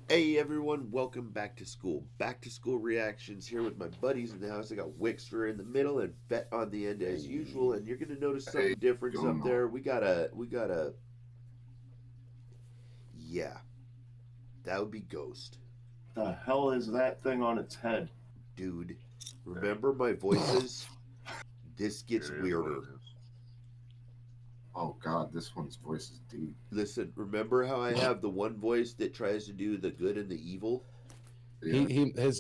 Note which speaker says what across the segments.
Speaker 1: Hey everyone, welcome back to school. Back to school reactions here with my buddies in the house. I got Wickster in the middle and Vet on the end as usual,
Speaker 2: Hey,
Speaker 1: and you're gonna notice
Speaker 2: hey,
Speaker 1: something different
Speaker 2: going
Speaker 1: up
Speaker 2: on?
Speaker 1: there. Yeah, that would be Ghost.
Speaker 2: The hell is that thing on its head?
Speaker 1: Dude,
Speaker 3: Hey,
Speaker 1: remember my voices? This
Speaker 3: it
Speaker 1: gets
Speaker 3: is what
Speaker 1: weirder.
Speaker 3: it is.
Speaker 2: Oh God, this one's voice is deep.
Speaker 1: Listen, remember how I have the one voice that tries to do the good and the evil?
Speaker 2: Yeah,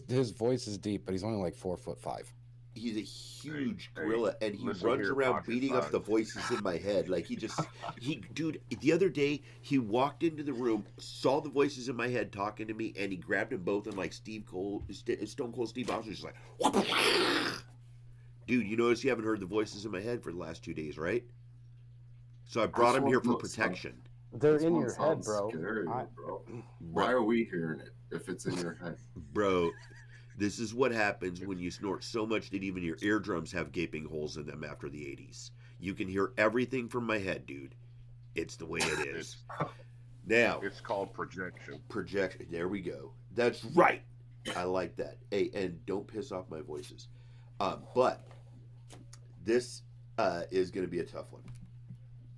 Speaker 4: His voice is deep, but he's only like 4'5".
Speaker 1: He's a
Speaker 3: Hey,
Speaker 1: huge
Speaker 3: hey,
Speaker 1: gorilla and he
Speaker 3: listen
Speaker 1: runs
Speaker 3: here,
Speaker 1: around
Speaker 3: pocket
Speaker 1: beating up the
Speaker 3: size.
Speaker 1: voices in my head like he dude, the other day he walked into the room, saw the voices in my head talking to me, and he grabbed them both and like Stone Cold Steve Austin just like dude, you notice you haven't heard the voices in my head for the last 2 days, right? So I brought
Speaker 2: this
Speaker 1: him
Speaker 2: one
Speaker 1: here for
Speaker 2: looks like
Speaker 1: protection.
Speaker 4: They're
Speaker 2: this
Speaker 4: in
Speaker 2: one
Speaker 4: your head,
Speaker 2: sounds
Speaker 4: bro.
Speaker 2: scary,
Speaker 4: I,
Speaker 2: bro.
Speaker 1: Bro,
Speaker 2: Why are we hearing it if it's in your head?
Speaker 1: bro, this is what happens when you snort so much that even your eardrums have gaping holes in them after the 80s. You can hear everything from my head, dude. It's the way it is.
Speaker 3: It's
Speaker 1: Now,
Speaker 3: it's called projection.
Speaker 1: projection. There we go. That's right. I like that. Hey, and don't piss off my voices. But this is going to be a tough one.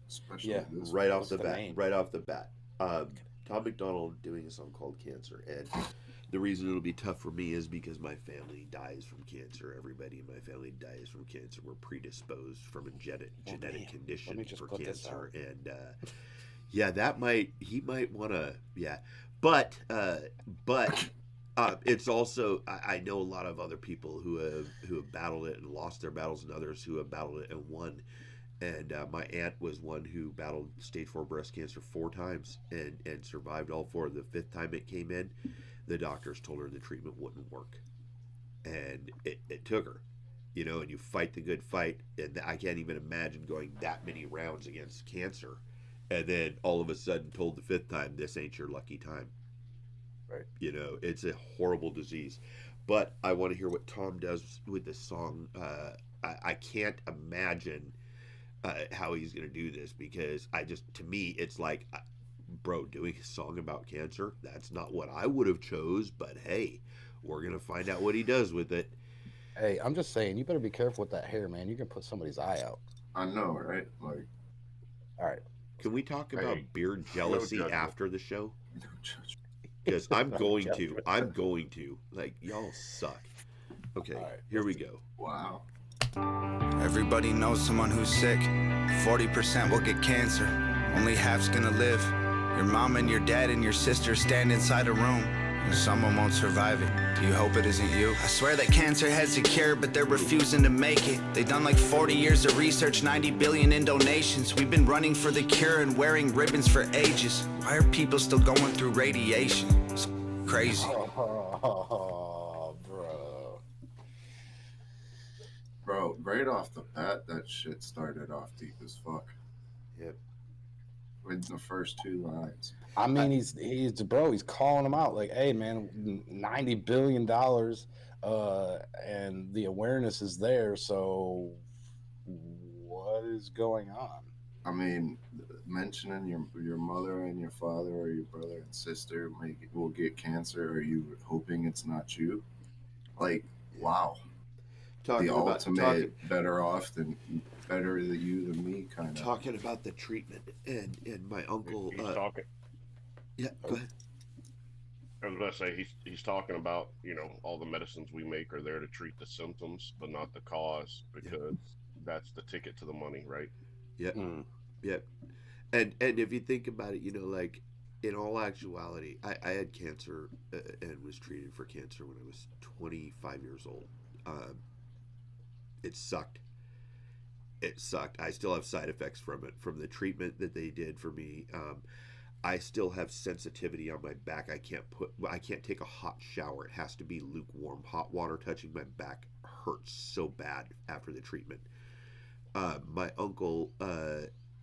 Speaker 2: Especially
Speaker 4: yeah.
Speaker 2: this
Speaker 1: Right
Speaker 2: one.
Speaker 1: off
Speaker 4: What's
Speaker 1: the
Speaker 4: the
Speaker 1: bat.
Speaker 4: name?
Speaker 1: Right off the bat. Tom MacDonald doing a song called Cancer. And the reason it'll be tough for me is because my family dies from cancer. Everybody in my family dies from cancer. We're predisposed from a
Speaker 4: Oh
Speaker 1: genetic
Speaker 4: man, let
Speaker 1: condition
Speaker 4: me just
Speaker 1: for
Speaker 4: put this
Speaker 1: cancer.
Speaker 4: out.
Speaker 1: And yeah, he might want to, yeah. But, uh, but it's also I know a lot of other people who have battled it and lost their battles, and others who have battled it and won. And my aunt was one who battled stage 4 breast cancer 4 times and survived all four. The fifth time it came in, the doctors told her the treatment wouldn't work, and it took her. You know, and you fight the good fight, and I can't even imagine going that many rounds against cancer, and then all of a sudden told the fifth time, "This ain't your lucky time."
Speaker 4: Right.
Speaker 1: You know, it's a horrible disease. But I want to hear what Tom does with this song. I can't imagine how he's going to do this because to me, it's like, bro, doing a song about cancer, that's not what I would have chose. But hey, we're going to find out what he does with it.
Speaker 4: Hey, I'm just saying, you better be careful with that hair, man. You can put somebody's eye out.
Speaker 2: I know, right? Like,
Speaker 4: All right,
Speaker 1: Can we talk
Speaker 3: Hey,
Speaker 1: about beard
Speaker 3: no
Speaker 1: jealousy
Speaker 3: judgment.
Speaker 1: after the show?
Speaker 2: no judgment.
Speaker 1: Because
Speaker 4: no judgment.
Speaker 1: I'm going to. Like, y'all suck.
Speaker 4: All
Speaker 1: Okay,
Speaker 4: right,
Speaker 1: here we go.
Speaker 2: Wow.
Speaker 5: Everybody knows someone who's sick. 40% will get cancer. Only half's gonna live. Your mom and your dad and your sister stand inside a room, and someone won't survive it. Do you hope it isn't you? I swear that cancer has a cure, but they're refusing to make it. They've done like 40 years of research, 90 billion in donations. We've been running for the cure and wearing ribbons for ages. Why are people still going through radiation? It's crazy.
Speaker 4: Oh, bro.
Speaker 2: Bro, right off the bat, that shit started off deep as fuck.
Speaker 1: Yep.
Speaker 2: With the first two lines.
Speaker 4: I
Speaker 1: I,
Speaker 4: mean, he's calling them out like, hey, man, $90 billion, and the awareness is there. So, what is going on?
Speaker 2: I mean, mentioning your mother and your father or your brother and sister will get cancer. Are you hoping it's not you? Like,
Speaker 1: yeah.
Speaker 2: wow, the
Speaker 1: Talking about
Speaker 2: ultimate better than you than me kind of.
Speaker 1: talking about the treatment and my uncle.
Speaker 3: He's talking.
Speaker 1: Yeah, go ahead.
Speaker 3: I was about to say he's talking about all the medicines we make are there to treat the symptoms, but not the cause
Speaker 1: Yeah,
Speaker 3: because that's the ticket to the money, right?
Speaker 1: yeah,
Speaker 4: Mm.
Speaker 1: yeah. And if you think about it, like in all actuality, I had cancer and was treated for cancer when I was 25 years old. Um, it sucked. It sucked. I still have side effects from it, from the treatment that they did for me. I still have sensitivity on my back. I can't take a hot shower. It has to be lukewarm. Hot water touching my back hurts so bad after the treatment. My uncle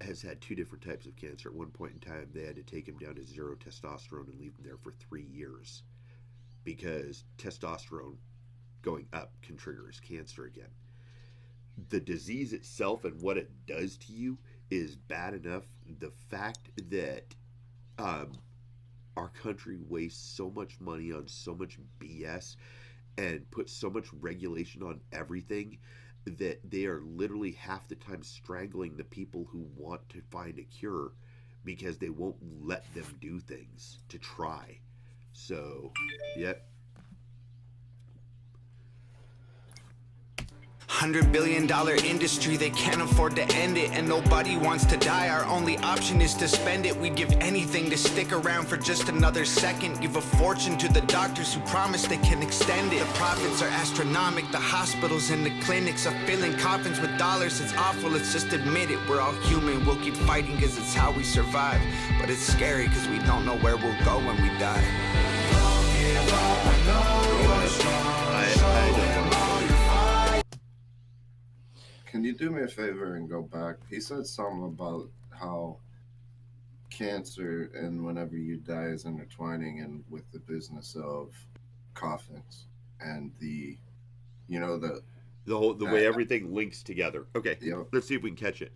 Speaker 1: has had two different types of cancer. At one point in time, they had to take him down to zero testosterone and leave him there for 3 years because testosterone going up can trigger his cancer again. The disease itself and what it does to you is bad enough. The fact that um, our country wastes so much money on so much BS and puts so much regulation on everything that they are literally half the time strangling the people who want to find a cure because they won't let them do things to try. So, yep.
Speaker 5: $100 billion industry, they can't afford to end it, and nobody wants to die. Our only option is to spend it. We'd give anything to stick around for just another second. Give a fortune to the doctors who promise they can extend it. The profits are astronomical. The hospitals and the clinics are filling coffins with dollars. It's awful, let's just admit it. We're all human, we'll keep fighting because it's how we survive. But it's scary because we don't know where we'll go when we die. Don't give up, I know you're strong.
Speaker 2: Can you do me a favor and go back? He said something about how cancer and whenever you die is intertwining and with the business of coffins and the
Speaker 1: way everything links together. Okay,
Speaker 2: yep.
Speaker 1: Let's see if we can catch it.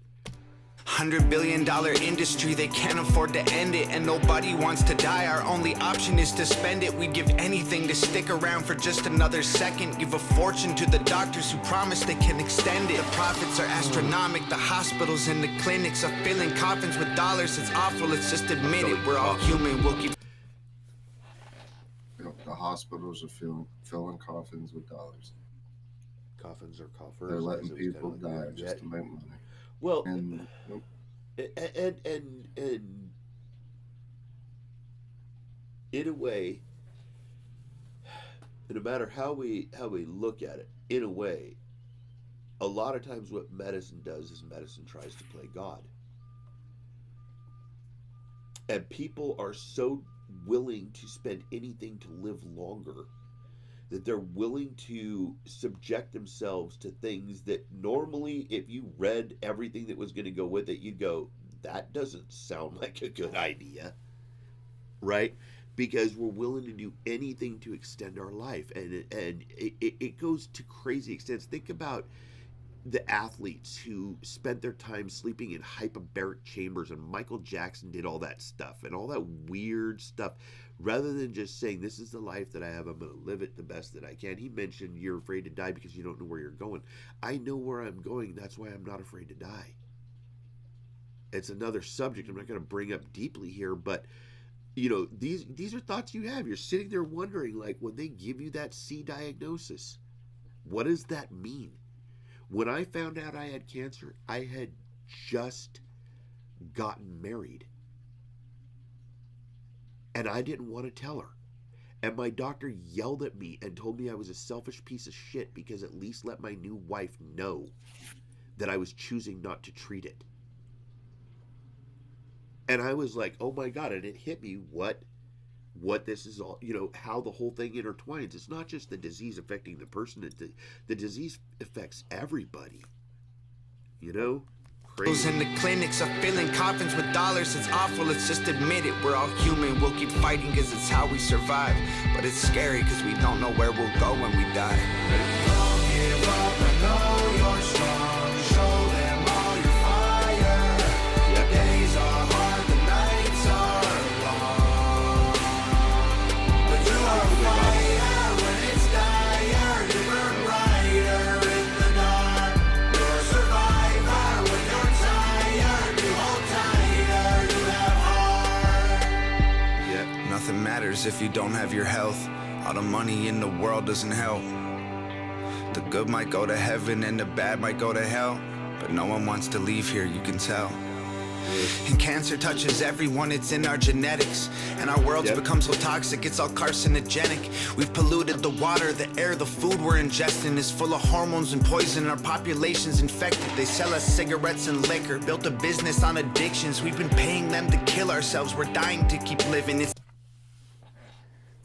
Speaker 5: $100 billion industry, they can't afford to end it, and nobody wants to die. Our only option is to spend it. We'd give anything to stick around for just another second. Give a fortune to the doctors who promise they can extend it. The profits are astronomical. The hospitals and the clinics are filling coffins with dollars. It's awful, let's just admit it. We're all human, we'll keep...
Speaker 2: The hospitals are filling coffins with dollars.
Speaker 1: Coffins or coffers.
Speaker 2: They're letting people die just to make money.
Speaker 1: Well,
Speaker 2: and
Speaker 1: in a way, no matter how we look at it, in a way, a lot of times what medicine does is medicine tries to play God. And people are so willing to spend anything to live longer that they're willing to subject themselves to things that normally, if you read everything that was going to go with it, you'd go, that doesn't sound like a good idea, right? Because we're willing to do anything to extend our life, and it goes to crazy extents. Think about the athletes who spent their time sleeping in hyperbaric chambers, and Michael Jackson did all that stuff and all that weird stuff, rather than just saying, this is the life that I have, I'm going to live it the best that I can. He mentioned you're afraid to die because you don't know where you're going. I know where I'm going, that's why I'm not afraid to die. It's another subject I'm not going to bring up deeply here, but these are thoughts you have. You're sitting there wondering, like, when they give you that C diagnosis, what does that mean? When I found out I had cancer, I had just gotten married. And I didn't want to tell her. And my doctor yelled at me and told me I was a selfish piece of shit because at least let my new wife know that I was choosing not to treat it. And I was like, oh my God, and it hit me what this is all, how the whole thing intertwines. It's not just the disease affecting the person, the disease affects everybody. Crazy.
Speaker 5: And the clinics are filling coffins with dollars. It's awful, let's just admit it. We're all human, we'll keep fighting because it's how we survive. But it's scary because we don't know where we'll go when we die. Don't give up, I know you're strong. Show them all your fire.
Speaker 1: Yep.
Speaker 5: Days are hard, the nights are long. But you are a fighter when it's dire. You burn brighter in the dark. You're a survivor when you're tired. You hold tighter, you have heart.
Speaker 1: Yep.
Speaker 5: Nothing matters if you don't have your health. All the money in the world doesn't help. The good might go to heaven and the bad might go to hell. But no one wants to leave here, you can tell. And cancer touches everyone, it's in our genetics. And our world's become so toxic, it's all carcinogenic. We've polluted the water, the air, the food we're ingesting is full of hormones and poison. Our population's infected. They sell us cigarettes and liquor, built a business on addictions. We've been paying them to kill ourselves. We're dying to keep living. It's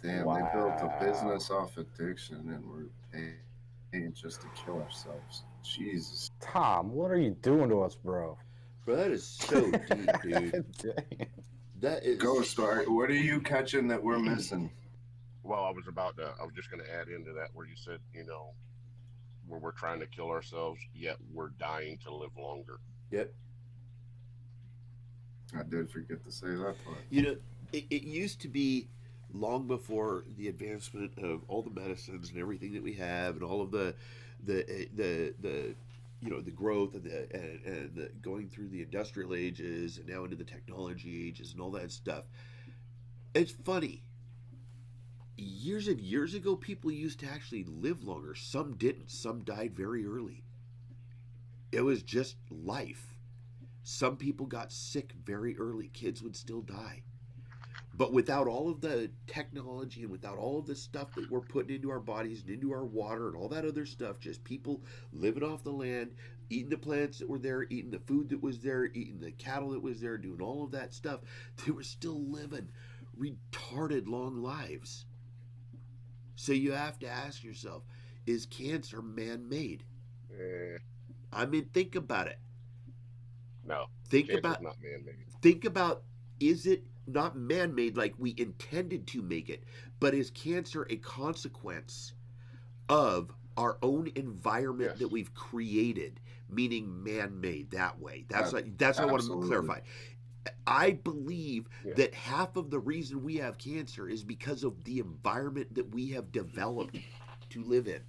Speaker 2: damn, wow. They built a business off addiction and we're paying just to kill ourselves. Jesus.
Speaker 4: Tom, what are you doing to us, bro?
Speaker 1: Bro, that is so deep, dude.
Speaker 4: Damn.
Speaker 1: That is
Speaker 2: Ghost Art. What are you catching that we're missing?
Speaker 3: Well, I was just going to add into that where you said, where we're trying to kill ourselves, yet we're dying to live longer.
Speaker 1: Yep.
Speaker 2: I did forget to say that part.
Speaker 1: it used to be long before the advancement of all the medicines and everything that we have and all of the the growth and the going through the industrial ages and now into the technology ages and all that stuff. It's funny. Years and years ago, people used to actually live longer. Some didn't. Some died very early. It was just life. Some people got sick very early. Kids would still die. But without all of the technology and without all of the stuff that we're putting into our bodies and into our water and all that other stuff, just people living off the land, eating the plants that were there, eating the food that was there, eating the cattle that was there, doing all of that stuff, they were still living retarded long lives. So you have to ask yourself, is cancer man-made?
Speaker 3: Eh,
Speaker 1: I mean, think about it.
Speaker 3: no,
Speaker 1: Think
Speaker 3: cancer's
Speaker 1: about
Speaker 3: not man-made.
Speaker 1: think about, is it not man-made like we intended to make it, but is cancer a consequence of our own environment
Speaker 3: Yes.
Speaker 1: that we've created, meaning man-made that way? That's what I want to
Speaker 2: Absolutely.
Speaker 1: clarify. I believe
Speaker 3: Yeah.
Speaker 1: that half of the reason we have cancer is because of the environment that we have developed to live in.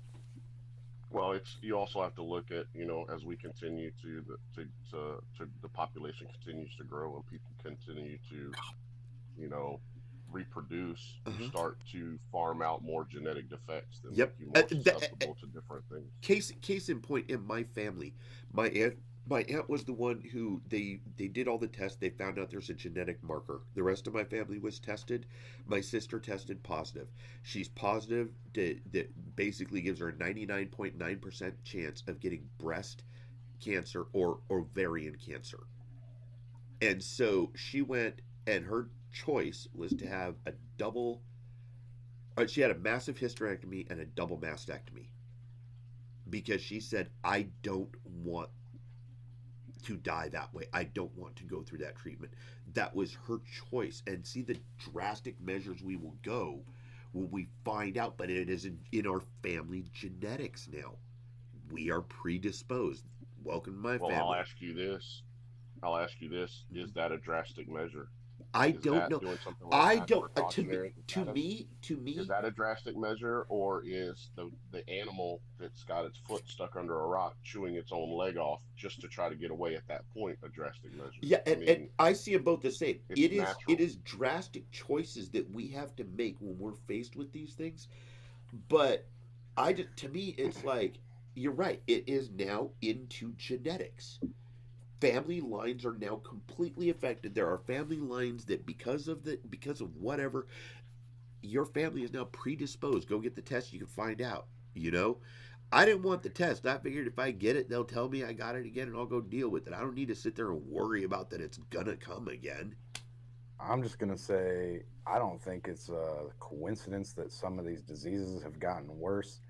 Speaker 3: Well, it's you also have to look at, as we continue to the population continues to grow and people continue to, you know, reproduce, you
Speaker 1: Uh-huh.
Speaker 3: start to farm out more genetic defects that
Speaker 1: Yep.
Speaker 3: make you more susceptible to different things.
Speaker 1: Case in point, in my family, my aunt was the one who they did all the tests. They found out there's a genetic marker. The rest of my family was tested. My sister tested positive. She's positive that basically gives her a 99.9% chance of getting breast cancer or ovarian cancer. And so she went, and her choice was to have a double. She had a massive hysterectomy and a double mastectomy because she said, I don't want to die that way. I don't want to go through that treatment. That was her choice. And see the drastic measures we will go when we find out, but it is in our family genetics now. We are predisposed. Welcome to my
Speaker 3: Well,
Speaker 1: family.
Speaker 3: I'll ask you this: is that a drastic measure?
Speaker 1: I
Speaker 3: Is
Speaker 1: don't
Speaker 3: that
Speaker 1: know.
Speaker 3: doing something like
Speaker 1: I
Speaker 3: that
Speaker 1: don't.
Speaker 3: precautionary?
Speaker 1: To me,
Speaker 3: Is that a drastic measure, or is the animal that's got its foot stuck under a rock chewing its own leg off just to try to get away at that point a drastic measure?
Speaker 1: yeah,
Speaker 3: I
Speaker 1: and
Speaker 3: mean,
Speaker 1: I see them both the same.
Speaker 3: it's
Speaker 1: It
Speaker 3: natural.
Speaker 1: is drastic choices that we have to make when we're faced with these things. But to me, it's like you're right. It is now into genetics. Family lines are now completely affected. There are family lines that because of whatever, your family is now predisposed. Go get the test, you can find out. You know, I didn't want the test. I figured if I get it, they'll tell me I got it again, and I'll go deal with it. I don't need to sit there and worry about that it's gonna come again.
Speaker 4: I'm just gonna say I don't think it's a coincidence that some of these diseases have gotten worse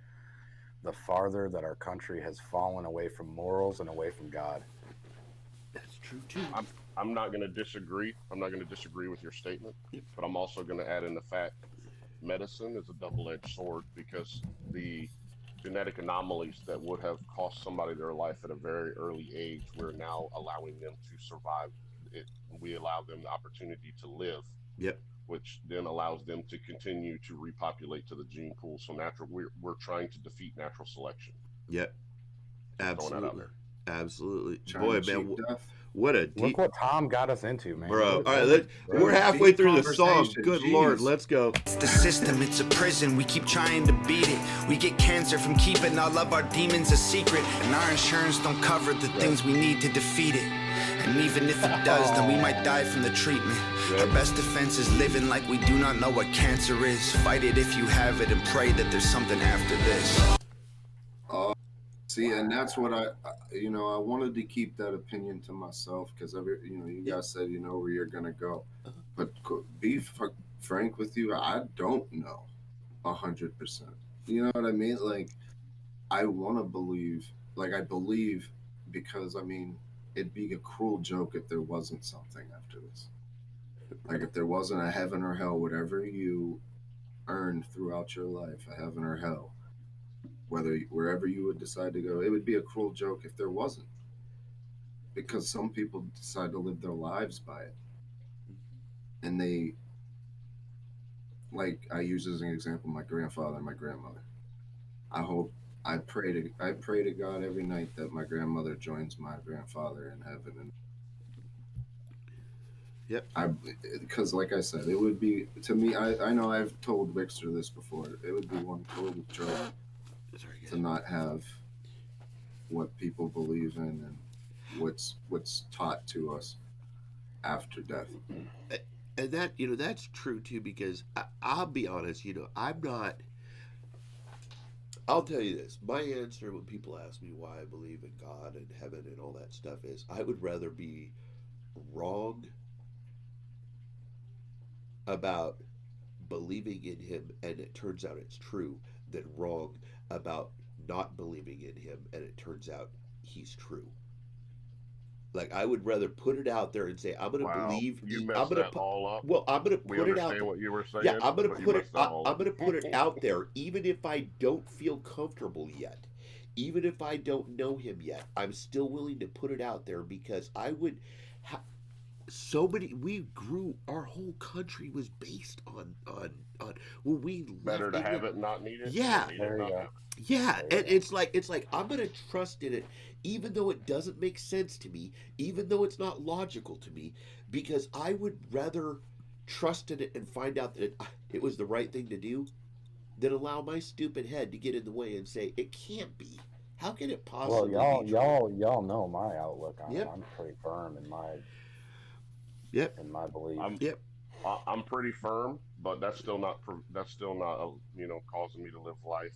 Speaker 4: the farther that our country has fallen away from morals and away from God.
Speaker 1: That's true too.
Speaker 3: I'm not going to disagree. I'm not going to disagree with your statement, but I'm also going to add in the fact medicine is a double-edged sword because the genetic anomalies that would have cost somebody their life at a very early age, we're now allowing them to survive it. We allow them the opportunity to live,
Speaker 1: Yep.
Speaker 3: which then allows them to continue to repopulate to the gene pool. So we're trying to defeat natural selection.
Speaker 1: Yep.
Speaker 3: Just throwing that out
Speaker 1: Absolutely.
Speaker 3: there.
Speaker 1: Absolutely.
Speaker 2: Trying
Speaker 1: Boy,
Speaker 2: to
Speaker 1: man,
Speaker 2: cheat death.
Speaker 1: what a
Speaker 4: Look
Speaker 1: deep.
Speaker 4: what Tom got us into, man.
Speaker 1: Bro,
Speaker 4: What-
Speaker 1: all right,
Speaker 4: what-
Speaker 1: we're
Speaker 2: Bro,
Speaker 1: halfway
Speaker 2: deep
Speaker 1: through the song.
Speaker 2: conversation,
Speaker 1: Good
Speaker 2: jeez.
Speaker 1: Lord, let's go.
Speaker 5: It's the system, it's a prison, we keep trying to beat it. We get cancer from keeping all of our demons a secret. And our insurance don't cover the things we need to defeat it. And even if it does, then we might die from the treatment. Our best defense is living like we do not know what cancer is. Fight it if you have it and pray that there's something after this.
Speaker 2: See, and that's what I wanted to keep that opinion to myself because you guys said you know where you're gonna go, but be frank with you, I don't know 100%. You know what I mean? Like, I want to believe, like I believe, because I mean, it'd be a cruel joke if there wasn't something after this. Like if there wasn't a heaven or hell, whatever you earned throughout your life, a heaven or hell wherever you would decide to go, it would be a cruel joke if there wasn't. Because some people decide to live their lives by it, and they like I use as an example my grandfather and my grandmother. I hope I pray to God every night that my grandmother joins my grandfather in heaven, and
Speaker 1: Yep.
Speaker 2: I, because like I said, it would be to me. I know I've told Wickster this before. It would be one total joke
Speaker 1: Sorry,
Speaker 2: to
Speaker 1: guys.
Speaker 2: not have what people believe in and what's taught to us after death.
Speaker 1: And that, that's true too, because I'll be honest, I'm not. I'll tell you this. My answer when people ask me why I believe in God and heaven and all that stuff is I would rather be wrong about believing in him and it turns out it's true than wrong about not believing in him and it turns out he's true. Like I would rather put it out there and say I'm going to
Speaker 3: Wow,
Speaker 1: believe.
Speaker 3: you
Speaker 1: I'm
Speaker 3: messed
Speaker 1: going to
Speaker 3: that
Speaker 1: put.
Speaker 3: all up.
Speaker 1: Well, I'm going to
Speaker 3: We
Speaker 1: put it out
Speaker 3: understand
Speaker 1: there.
Speaker 3: what you were
Speaker 1: Yeah,
Speaker 3: saying,
Speaker 1: I'm going to
Speaker 3: but you
Speaker 1: put it.
Speaker 3: messed that all
Speaker 1: I'm
Speaker 3: up.
Speaker 1: going to put it out there, even if I don't feel comfortable yet, even if I don't know him yet. I'm still willing to put it out there because I would. Ha- so many. We grew. Our whole country was based on when we
Speaker 3: Better
Speaker 1: left
Speaker 3: to have
Speaker 1: England.
Speaker 3: it, not need it,
Speaker 1: Yeah,
Speaker 3: than need it,
Speaker 4: There you
Speaker 3: not
Speaker 4: go.
Speaker 3: have it.
Speaker 1: yeah,
Speaker 4: There you
Speaker 1: and
Speaker 4: go.
Speaker 1: it's like I'm gonna trust in it, even though it doesn't make sense to me, even though it's not logical to me, because I would rather trust in it and find out that it was the right thing to do than allow my stupid head to get in the way and say it can't be. How can it
Speaker 4: Well,
Speaker 1: possibly be
Speaker 4: y'all,
Speaker 1: true?
Speaker 4: y'all, y'all know my outlook on it.
Speaker 1: Yep,
Speaker 4: I'm pretty firm
Speaker 1: yep,
Speaker 4: in my belief.
Speaker 3: I'm
Speaker 1: yep.
Speaker 3: I'm pretty firm, but that's still not causing me to live life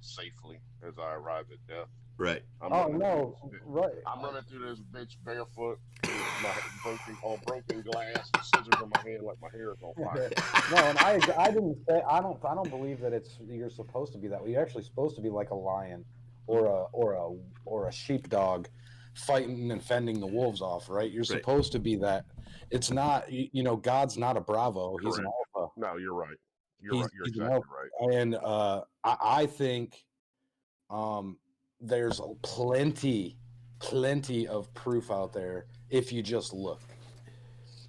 Speaker 3: safely as I arrive at death.
Speaker 1: Right.
Speaker 3: I'm
Speaker 4: Oh
Speaker 3: running through
Speaker 4: no,
Speaker 3: this.
Speaker 4: right?
Speaker 3: I'm running through this bitch barefoot with my broken glass and scissors in my hand like my hair is on fire.
Speaker 4: No, and I didn't say I don't believe that it's you're supposed to be that way. You're actually supposed to be like a lion or a sheepdog fighting and fending the wolves off, right? You're
Speaker 1: Right.
Speaker 4: supposed to be that. It's not God's not a Bravo. He's an
Speaker 3: Correct.
Speaker 4: alpha.
Speaker 3: No, you're right. You're right. You're
Speaker 4: He's an
Speaker 3: exactly
Speaker 4: alpha.
Speaker 3: right.
Speaker 4: And I think um there's plenty of proof out there if you just look.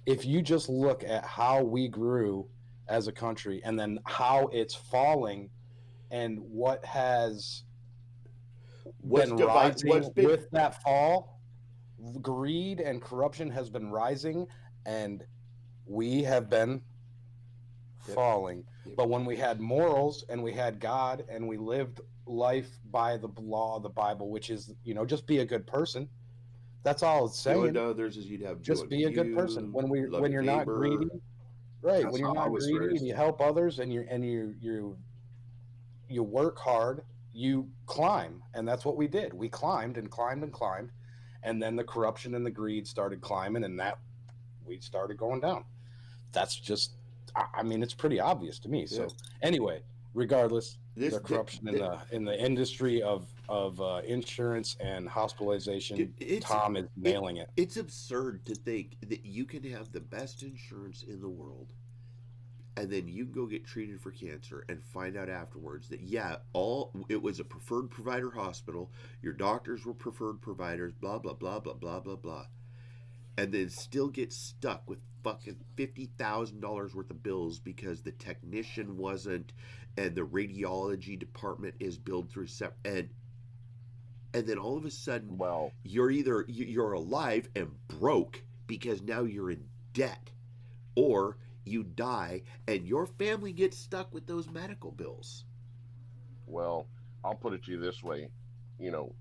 Speaker 4: If you just look at how we grew as a country and then how it's falling and what has
Speaker 1: What's
Speaker 4: been
Speaker 1: divide? What's
Speaker 4: rising
Speaker 1: been?
Speaker 4: with that fall, greed and corruption has been rising and we have been
Speaker 1: Yep.
Speaker 4: falling.
Speaker 1: Yep.
Speaker 4: But when we had morals and we had God and we lived life by the law of the Bible, which is, just be a good person. That's all it's
Speaker 1: Joy
Speaker 4: saying.
Speaker 1: unto others as you'd have joy
Speaker 4: Just
Speaker 1: unto
Speaker 4: be a good person.
Speaker 1: you. Love
Speaker 4: When
Speaker 1: your
Speaker 4: you're not greedy,
Speaker 1: neighbor.
Speaker 4: right?
Speaker 2: That's
Speaker 4: When you're
Speaker 2: how I
Speaker 4: not
Speaker 2: was
Speaker 4: greedy and
Speaker 2: raised.
Speaker 4: you help others and you work hard, you climb, and that's what we did. We climbed and climbed and climbed, and then the corruption and the greed started climbing, and that we started going down. That's just, I mean, it's pretty obvious to me.
Speaker 1: Yeah.
Speaker 4: So anyway, regardless,
Speaker 1: This
Speaker 4: the corruption in the industry of insurance and hospitalization,
Speaker 1: Dude,
Speaker 4: Tom is nailing it.
Speaker 1: it's absurd to think that you can have the best insurance in the world and then you go get treated for cancer and find out afterwards that yeah, all it was a preferred provider hospital, your doctors were preferred providers, blah blah blah blah blah blah blah, and then still get stuck with fucking $50,000 worth of bills because the technician wasn't, and the radiology department is billed through and then all of a sudden
Speaker 3: Well,
Speaker 1: you're alive and broke because now you're in debt, or you die and your family gets stuck with those medical bills.
Speaker 3: well, I'll put it to you this way. You know,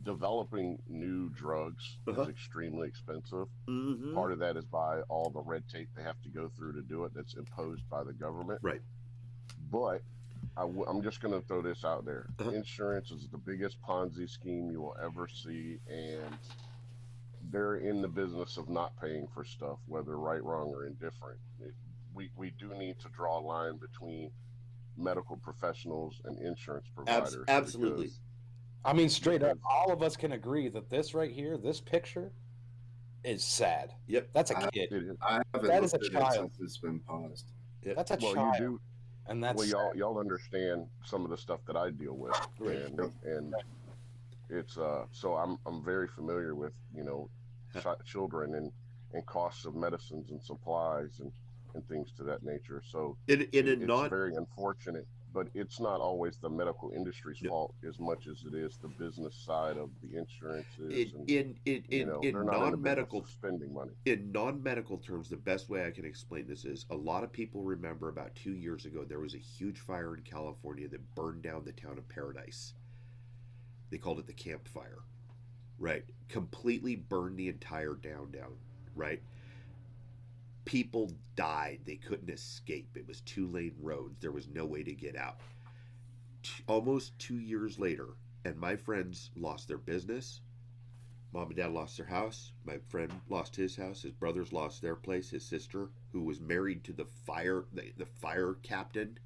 Speaker 3: developing new drugs is
Speaker 1: Uh-huh.
Speaker 3: extremely expensive.
Speaker 1: Mm-hmm.
Speaker 3: Part of that is by all the red tape they have to go through to do it that's imposed by the government.
Speaker 1: Right.
Speaker 3: But I'm just going to throw this out there.
Speaker 1: Uh-huh.
Speaker 3: Insurance is the biggest Ponzi scheme you will ever see, and they're in the business of not paying for stuff, whether right, wrong, or indifferent. We do need to draw a line between medical professionals and insurance providers
Speaker 1: Absolutely.
Speaker 4: I mean, straight up,
Speaker 3: because
Speaker 4: all of us can agree that this right here, this picture, is sad.
Speaker 1: Yep.
Speaker 4: That's a
Speaker 2: I,
Speaker 4: kid.
Speaker 3: it is.
Speaker 2: I haven't
Speaker 4: That is
Speaker 2: looked
Speaker 4: a
Speaker 2: at it
Speaker 4: child.
Speaker 2: since it's been paused.
Speaker 1: Yep.
Speaker 4: That's a
Speaker 3: Well,
Speaker 4: child,
Speaker 3: you do.
Speaker 4: and that's
Speaker 3: Well,
Speaker 4: sad.
Speaker 3: y'all understand some of the stuff that I deal with,
Speaker 1: Right.
Speaker 3: and it's so I'm very familiar with children and costs of medicines and supplies, and and things to that nature. So
Speaker 1: in a
Speaker 3: it's
Speaker 1: non
Speaker 3: very unfortunate, but it's not always the medical industry's
Speaker 1: no,
Speaker 3: fault as much as it is the business side of the
Speaker 1: in
Speaker 3: insurances, and
Speaker 1: in in
Speaker 3: you
Speaker 1: in,
Speaker 3: know they're
Speaker 1: in
Speaker 3: not in the business
Speaker 1: non-medical
Speaker 3: of spending money.
Speaker 1: in non-medical terms, the best way I can explain this is a lot of people remember about 2 years ago there was a huge fire in California that burned down the town of Paradise. They called it the Camp Fire, right? Completely burned the entire down, right? People died. They couldn't escape. It was 2-lane roads. There was no way to get out. Almost 2 years later, and my friends lost their business. Mom and dad lost their house. My friend lost his house. His brothers lost their place. His sister, who was married to the fire captain,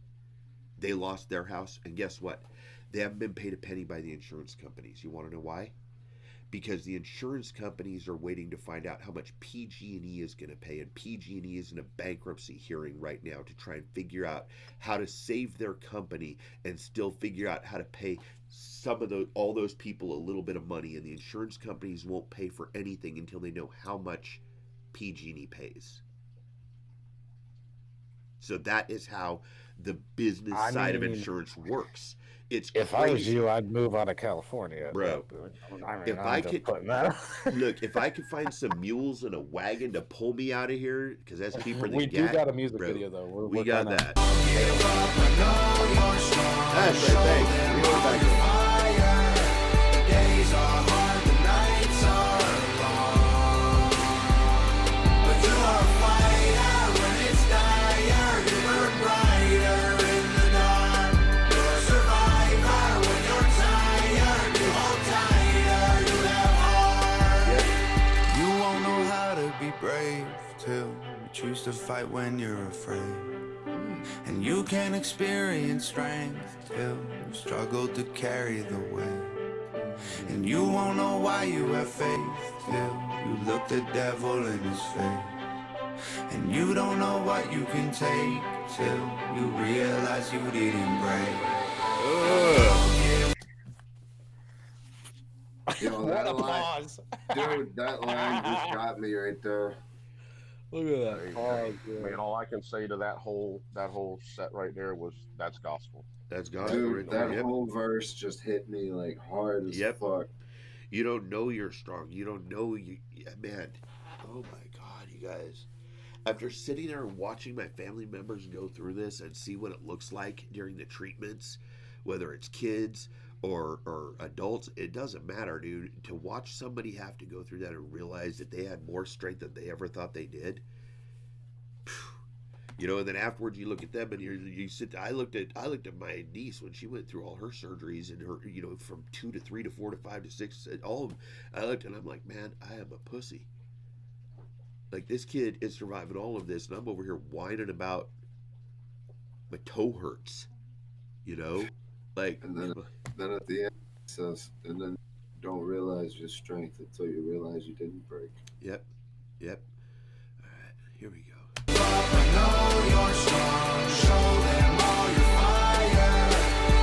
Speaker 1: they lost their house. And guess what? They haven't been paid a penny by the insurance companies. You want to know why? Because the insurance companies are waiting to find out how much PG&E is going to pay, and PG&E is in a bankruptcy hearing right now to try and figure out how to save their company and still figure out how to pay all those people a little bit of money, and the insurance companies won't pay for anything until they know how much PG&E pays. So that is how the business side of insurance works. It's
Speaker 4: if
Speaker 1: crazy.
Speaker 4: I was you, I'd move out of California,
Speaker 1: bro.
Speaker 4: I mean,
Speaker 1: If
Speaker 4: I'm
Speaker 1: I
Speaker 4: just
Speaker 1: could
Speaker 4: putting that.
Speaker 1: look, if I could find some mules and a wagon to pull me out of here, because that's cheaper than
Speaker 4: We
Speaker 1: gas.
Speaker 4: do got a music
Speaker 1: bro,
Speaker 4: video though.
Speaker 1: we
Speaker 4: We're
Speaker 1: got
Speaker 4: kinda...
Speaker 1: that. That's right. Thanks. We go back to
Speaker 5: Days are hard, the nights are long. But you are a fighter when it's dire. You burn brighter in the dark. You're a survivor when you're tired. You hold tighter, you have heart. You won't know how to be brave till you choose to fight when you're afraid. And you can experience strength till you struggle to carry the weight. And you won't know why you have faith till you look the devil in his face. And you don't know what you can take till you realize you didn't break.
Speaker 2: Yo,
Speaker 4: What
Speaker 2: that
Speaker 4: a
Speaker 2: line,
Speaker 4: pause!
Speaker 2: dude, that line just got me right there.
Speaker 4: Look at that
Speaker 3: Hey,
Speaker 4: pause.
Speaker 3: man, all I can say to that whole set right there was that's gospel.
Speaker 1: that's gospel
Speaker 2: Dude,
Speaker 1: right there.
Speaker 2: that
Speaker 1: Yep.
Speaker 2: whole verse just hit me like hard as
Speaker 1: Yep.
Speaker 2: fuck.
Speaker 1: You don't know you're strong. You don't know you. Yeah, man. Oh my God, you guys. After sitting there and watching my family members go through this and see what it looks like during the treatments, whether it's kids or adults, it doesn't matter, dude. To watch somebody have to go through that and realize that they had more strength than they ever thought they did. You know, and then afterwards you look at them and you sit. I looked at my niece when she went through all her surgeries and her, you know, from 2 to 3 to 4 to 5 to 6, all of them. I looked and I'm like, man, I am a pussy. Like, this kid is surviving all of this, and I'm over here whining about my toe hurts. You know, like.
Speaker 2: And then at the end it says, and then you don't realize your strength until you realize you didn't break.
Speaker 1: Yep. All right, here we go.
Speaker 5: You're strong, show them all your fire.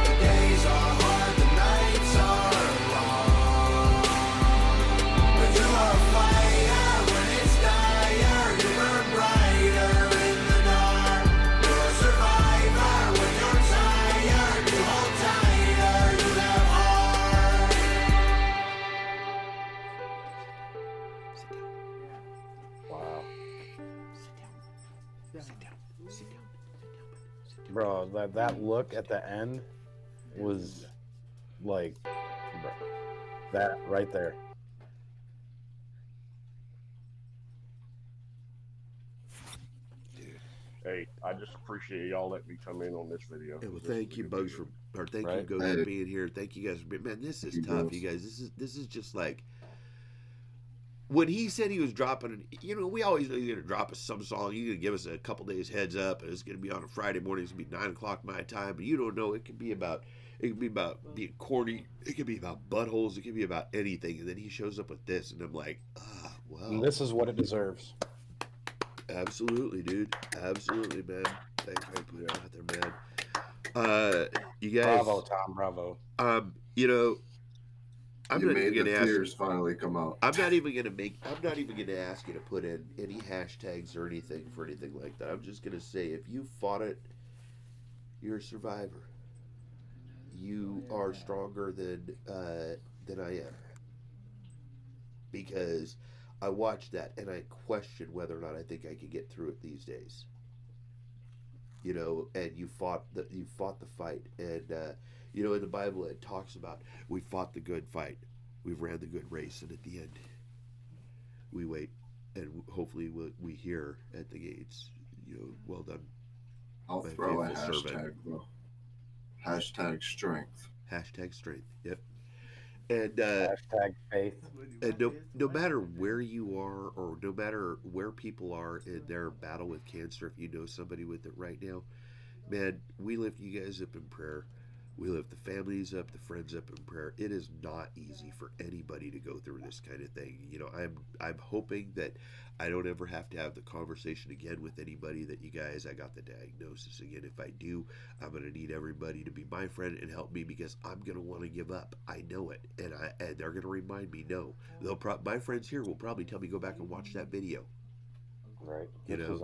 Speaker 5: The days are hard, the nights are long. But you are a fighter when it's dire. You burn brighter in the dark. You're a survivor when you're tired. You hold tighter, you have heart.
Speaker 4: Wow,
Speaker 1: Sit down.
Speaker 4: bro, that look at the end was like, bro, that right there.
Speaker 3: Hey, I just appreciate y'all letting me come in on this video.
Speaker 1: Yeah, well,
Speaker 3: This is
Speaker 1: thank
Speaker 3: a
Speaker 1: you,
Speaker 3: good
Speaker 1: Bugs,
Speaker 3: video.
Speaker 1: thank
Speaker 4: Right.
Speaker 1: you, Ghost, for being here. Thank you guys for being. Man, this is
Speaker 2: You
Speaker 1: tough,
Speaker 2: guys.
Speaker 1: you guys. This is just like when he said he was dropping. You know, we always know he's gonna drop us some song. He's gonna give us a couple days heads up, and it's gonna be on a Friday morning. It's gonna be 9 o'clock my time, but you don't know. It could be about being corny. It could be about buttholes. It could be about anything. And then he shows up with this, and I'm like, well,
Speaker 4: And this is what it deserves.
Speaker 1: absolutely, dude. Absolutely, man. Thanks for putting it out there, man. You guys.
Speaker 4: Bravo, Tom. Bravo.
Speaker 1: You know, I'm
Speaker 2: You
Speaker 1: not
Speaker 2: made
Speaker 1: even
Speaker 2: the
Speaker 1: gonna ask.
Speaker 2: tears finally come out.
Speaker 1: I'm not even gonna ask you to put in any hashtags or anything for anything like that. I'm just gonna say if you fought it, you're a survivor. You are stronger than I am because I watched that and I questioned whether or not I think I could get through it these days. And you fought the fight, and in the Bible it talks about we fought the good fight, we've ran the good race, and at the end we wait, and hopefully we hear at the gates, well done,
Speaker 2: I'll
Speaker 1: my
Speaker 2: throw a
Speaker 1: faithful servant.
Speaker 2: hashtag though. Hashtag strength.
Speaker 1: Hashtag strength. Yep. And
Speaker 4: Hashtag faith.
Speaker 1: and no matter where you are, or no matter where people are in their battle with cancer, if you know somebody with it right now, man, we lift you guys up in prayer. We lift the families up, the friends up in prayer. It is not easy for anybody to go through this kind of thing. I'm hoping that I don't ever have to have the conversation again with anybody that you guys, I got the diagnosis again. If I do, I'm going to need everybody to be my friend and help me, because I'm going to want to give up. I know it, and they're going to remind me. No, my friends here will probably tell me go back and watch that video.
Speaker 4: Right.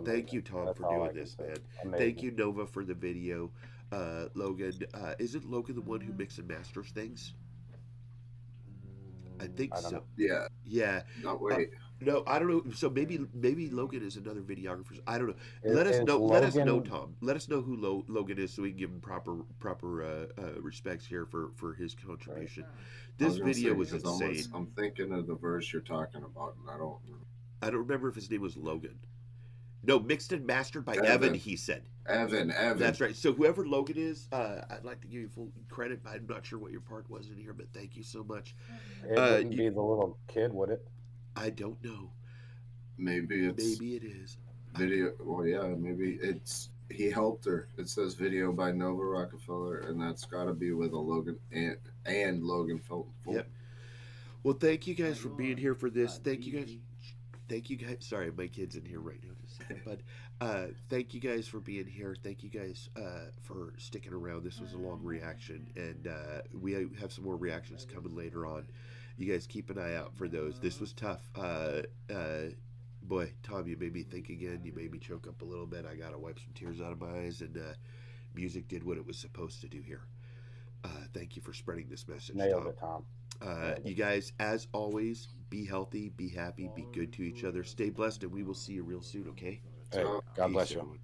Speaker 1: Thank you, Tom, for doing this, man.
Speaker 4: Amazing.
Speaker 1: Thank you, Nova, for the video. Logan, isn't Logan the one who mixes and masters things? I think
Speaker 4: I don't
Speaker 1: so.
Speaker 4: know.
Speaker 2: Yeah.
Speaker 1: Yeah.
Speaker 2: No, wait.
Speaker 1: No, I don't know. So maybe Logan is another videographer. I don't know.
Speaker 4: Is-
Speaker 1: Let us
Speaker 4: is
Speaker 1: know. Let us know,
Speaker 4: Logan-
Speaker 1: Tom. Let us know who Logan is, so we can give him proper respects here for his contribution.
Speaker 2: I
Speaker 1: This
Speaker 2: was gonna
Speaker 1: video
Speaker 2: say,
Speaker 1: was
Speaker 2: 'cause
Speaker 1: insane.
Speaker 2: I'm thinking of the verse you're talking about, and
Speaker 1: I don't remember if his name was Logan. No, mixed and mastered by
Speaker 2: Evan.
Speaker 1: Evan. He said.
Speaker 2: Evan.
Speaker 1: That's right. So whoever Logan is, I'd like to give you full credit. I'm not sure what your part was in here, but thank you so much.
Speaker 4: It wouldn't be the little kid, would it?
Speaker 1: I don't know.
Speaker 2: Maybe it's
Speaker 1: Maybe it is.
Speaker 2: video. Well, yeah, maybe he helped her. It says video by Nova Rockefeller, and that's got to be with a Logan and Logan Fulton.
Speaker 1: Yep. Well, thank you guys for being here for this. Thank you guys. Sorry, my kid's in here right now. Just a second, but thank you guys for being here. Thank you guys for sticking around. This was a long reaction, and we have some more reactions coming later on. You guys keep an eye out for those. This was tough. Boy, Tom, you made me think again. You made me choke up a little bit. I gotta wipe some tears out of my eyes, and music did what it was supposed to do here. Thank you for spreading this message,
Speaker 4: Nailed
Speaker 1: Tom.
Speaker 4: it, Tom.
Speaker 1: You guys, as always, be healthy, be happy, be good to each other, stay blessed, and we will see you real soon, okay?
Speaker 4: Hey, God
Speaker 1: Peace,
Speaker 4: bless you.
Speaker 1: everyone.